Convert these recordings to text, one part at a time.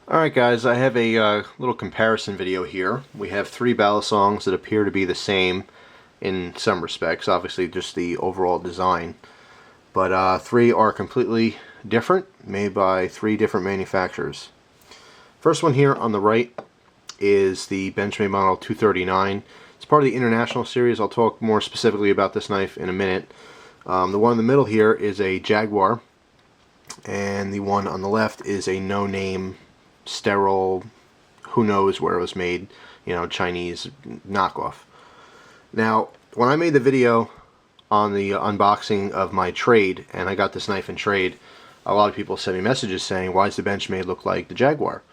Alright guys, I have a little comparison video here. We have three Balisongs that appear to be the same in some respects, obviously just the overall design. But three are completely different, made by three different manufacturers. First one here on the right is the Benchmade Model 239. It's part of the International series. I'll talk more specifically about this knife in a minute. The one in the middle here is a Jaguar, and the one on the left is a no-name sterile, who knows where it was made, Chinese knockoff. Now, when I made the video on the unboxing of my trade, and I got this knife in trade, a lot of people sent me messages saying, why does the Benchmade look like the Jaguar?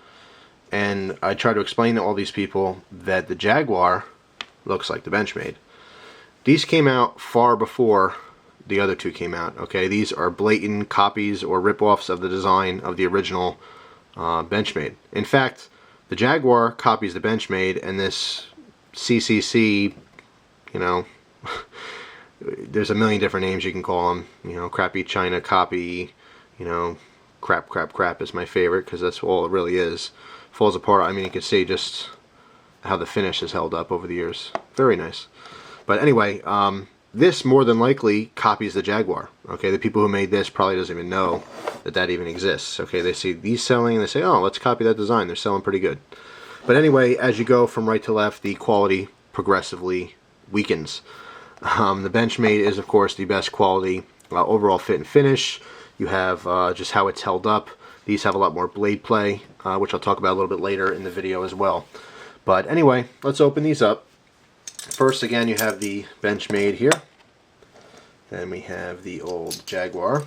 And I tried to explain to all these people that the Jaguar looks like the Benchmade. These came out far before the other two came out. Okay, these are blatant copies or rip-offs of the design of the original Benchmade. In fact, the Jaguar copies the Benchmade, and this CCC, there's a million different names you can call them. Crappy China copy, crap is my favorite because that's all it really is. Falls apart. I mean, you can see just how the finish has held up over the years. Very nice. But anyway, this more than likely copies the Jaguar. Okay, the people who made this probably doesn't even know that even exists. Okay, they see these selling and they say, oh, let's copy that design. They're selling pretty good. But anyway, as you go from right to left, the quality progressively weakens. The Benchmade is, of course, the best quality overall fit and finish. You have just how it's held up. These have a lot more blade play, which I'll talk about a little bit later in the video as well. But anyway, let's open these up. First, again, you have the Benchmade here. Then we have the old Jaguar.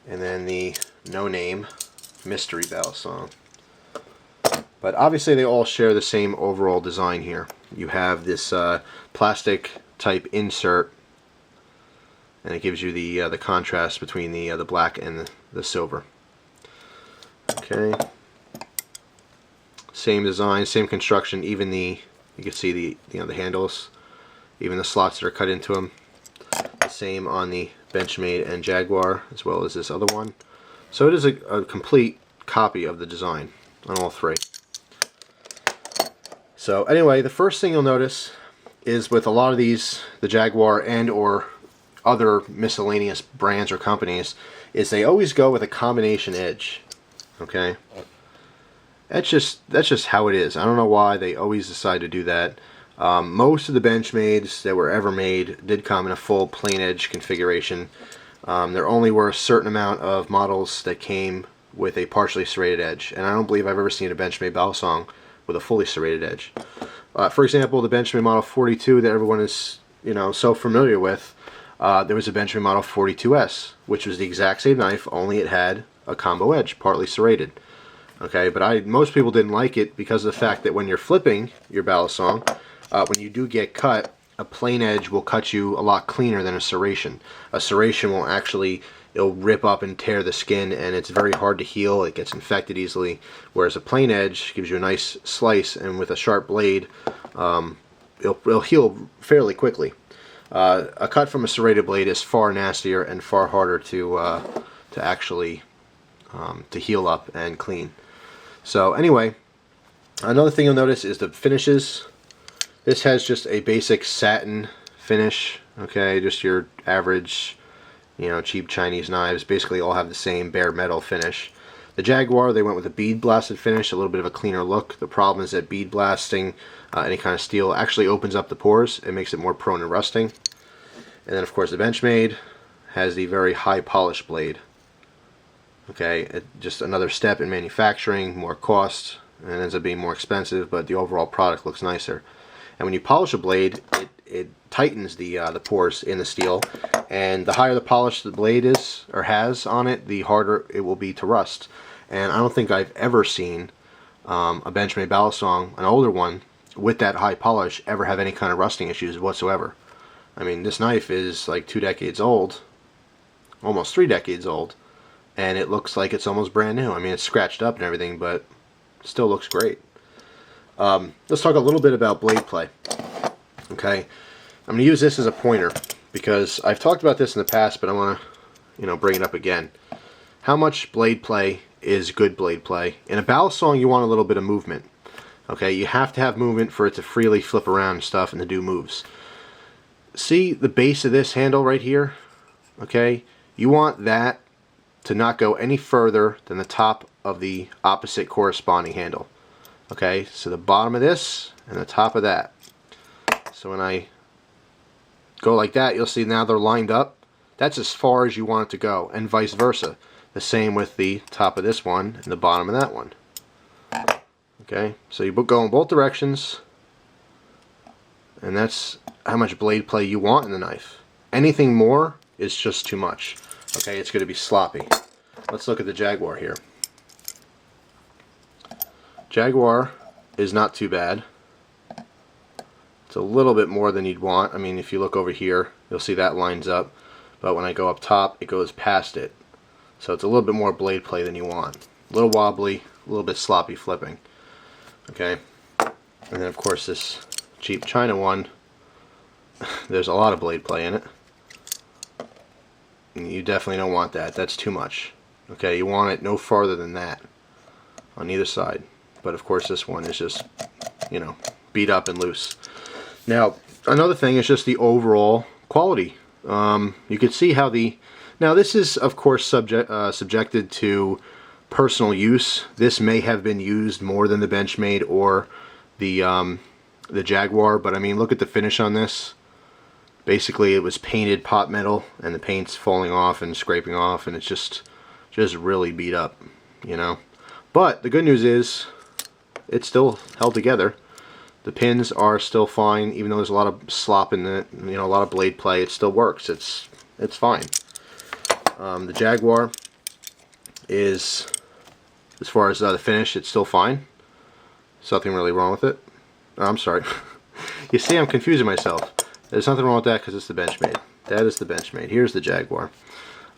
And then the no-name mystery Balisong. But obviously they all share the same overall design here. You have this plastic type insert, and it gives you the contrast between the black and the silver. Okay. Same design, same construction. Even you can see the handles, even the slots that are cut into them. The same on the Benchmade and Jaguar, as well as this other one. So it is a complete copy of the design on all three. So anyway, the first thing you'll notice is with a lot of these, the Jaguar and or other miscellaneous brands or companies, is they always go with a combination edge. Okay, that's just how it is. I don't know why they always decide to do that. Most of the Benchmades that were ever made did come in a full plain edge configuration. There only were a certain amount of models that came with a partially serrated edge, and I don't believe I've ever seen a Benchmade Balisong with a fully serrated edge. For example, the Benchmade Model 42 that everyone is so familiar with, there was a Benchmade Model 42S, which was the exact same knife, only it had a combo edge, partly serrated. Okay, but most people didn't like it because of the fact that when you're flipping your Balisong, when you do get cut, a plain edge will cut you a lot cleaner than a serration. A serration will actually, it'll rip up and tear the skin, and it's very hard to heal. It gets infected easily, whereas a plain edge gives you a nice slice, and with a sharp blade, it'll heal fairly quickly. A cut from a serrated blade is far nastier and far harder to actually to heal up and clean. So anyway, another thing you'll notice is the finishes. This has just a basic satin finish, okay, just your average, cheap Chinese knives basically all have the same bare metal finish. The Jaguar, they went with a bead blasted finish, a little bit of a cleaner look. The problem is that bead blasting any kind of steel actually opens up the pores. It makes it more prone to rusting. And then of course the Benchmade has the very high polished blade. Okay, just another step in manufacturing, more cost, and it ends up being more expensive, but the overall product looks nicer. And when you polish a blade, it tightens the pores in the steel, and the higher the polish the blade is or has on it, the harder it will be to rust. And I don't think I've ever seen a Benchmade Balisong, an older one, with that high polish ever have any kind of rusting issues whatsoever. I mean, this knife is like 2 decades old, almost 3 decades old, and it looks like it's almost brand new. I mean, it's scratched up and everything, but still looks great. Let's talk a little bit about blade play. Okay, I'm going to use this as a pointer because I've talked about this in the past, but I want to, bring it up again. How much blade play is good blade play. In a Balisong, you want a little bit of movement. Okay, you have to have movement for it to freely flip around and stuff and to do moves. See the base of this handle right here? Okay, you want that to not go any further than the top of the opposite corresponding handle. Okay, so the bottom of this and the top of that. So when I go like that, you'll see now they're lined up. That's as far as you want it to go, and vice versa. The same with the top of this one and the bottom of that one. Okay, so you go in both directions, and that's how much blade play you want in the knife. Anything more is just too much. Okay, it's going to be sloppy. Let's look at the Jaguar here. Jaguar is not too bad. It's a little bit more than you'd want. I mean, if you look over here, you'll see that lines up. But when I go up top, it goes past it. So it's a little bit more blade play than you want. A little wobbly, a little bit sloppy flipping. Okay. And then, of course, this cheap China one, there's a lot of blade play in it. And you definitely don't want that. That's too much. Okay, you want it no farther than that on either side. But of course this one is just, you know, beat up and loose. Now, another thing is just the overall quality. You can see how now this is of course subjected to personal use. This may have been used more than the Benchmade or the Jaguar, but I mean, look at the finish on this. Basically, it was painted pot metal, and the paint's falling off and scraping off, and it's just really beat up, you know. But the good news is, it's still held together. The pins are still fine, even though there's a lot of slop in it, you know, a lot of blade play. It still works. It's fine. The Jaguar is, as far as the finish, it's still fine. There's nothing really wrong with it. Oh, I'm sorry. You see, I'm confusing myself. There's nothing wrong with that because it's the Benchmade. That is the Benchmade. Here's the Jaguar.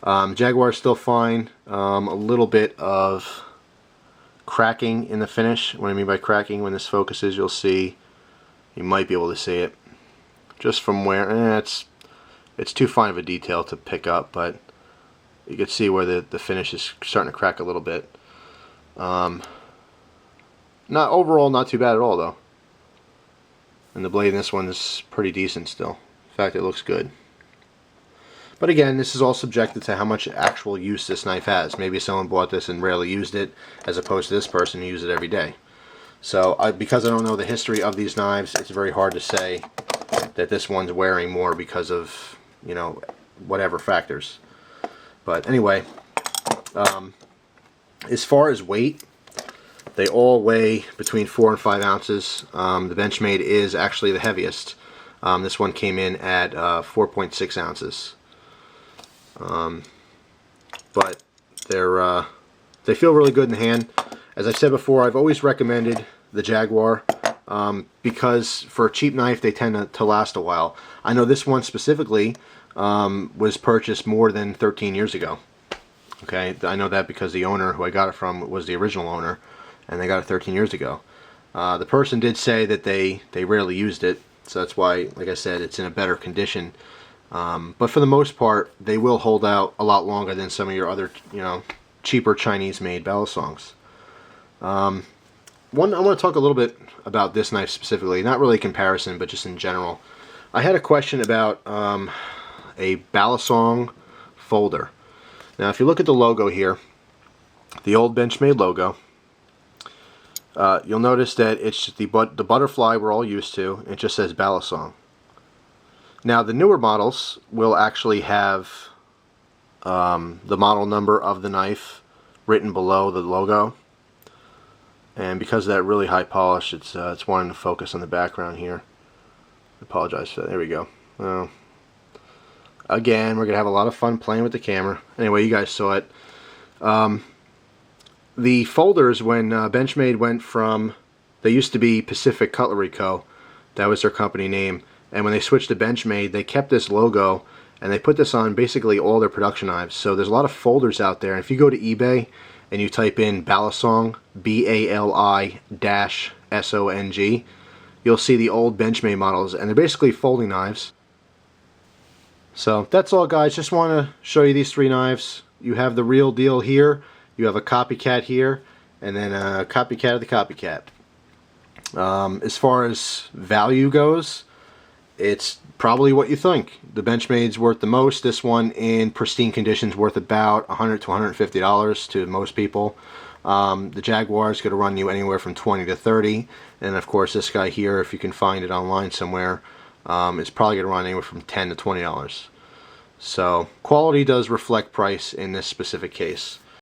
Jaguar is still fine. A little bit of cracking in the finish. What I mean by cracking, when this focuses, you'll see, you might be able to see it just from where it's too fine of a detail to pick up, but you can see where the finish is starting to crack a little bit. Not overall, not too bad at all though. And the blade in this one is pretty decent still. In fact, it looks good. But again, this is all subjected to how much actual use this knife has. Maybe someone bought this and rarely used it, as opposed to this person who uses it every day. So, because I don't know the history of these knives, it's very hard to say that this one's wearing more because of, you know, whatever factors. But anyway, as far as weight, they all weigh between 4 and 5 ounces. The Benchmade is actually the heaviest. This one came in at 4.6 ounces. But they feel really good in the hand. As I said before, I've always recommended the Jaguar because for a cheap knife they tend to last a while. I know this one specifically was purchased more than 13 years ago. Okay, I know that because the owner who I got it from was the original owner, and they got it 13 years ago. The person did say that they rarely used it, so that's why, like I said, it's in a better condition. But for the most part, they will hold out a lot longer than some of your other, you know, cheaper Chinese-made Balisongs. I want to talk a little bit about this knife specifically, not really a comparison, but just in general. I had a question about a Balisong Folder. Now, if you look at the logo here, the old Benchmade logo, you'll notice that it's the butterfly we're all used to. It just says Balisong. Now, the newer models will actually have the model number of the knife written below the logo. And because of that really high polish, it's wanting to focus on the background here. I apologize for that. There we go. Well, again, we're going to have a lot of fun playing with the camera. Anyway, you guys saw it. The folders, when Benchmade went from, they used to be Pacific Cutlery Co. That was their company name. And when they switched to Benchmade, they kept this logo and they put this on basically all their production knives. So there's a lot of folders out there. And if you go to eBay and you type in Balisong, B-A-L-I-S-O-N-G, you'll see the old Benchmade models, and they're basically folding knives. So that's all, guys. Just want to show you these 3 knives. You have the real deal here. you have a copycat here, and then a copycat of the copycat. As far as value goes, it's probably what you think. The Benchmade's worth the most. This one in pristine condition is worth about $100 to $150 to most people. The Jaguar is going to run you anywhere from $20 to $30, and of course this guy here, if you can find it online somewhere, is probably going to run anywhere from $10 to $20. So quality does reflect price in this specific case.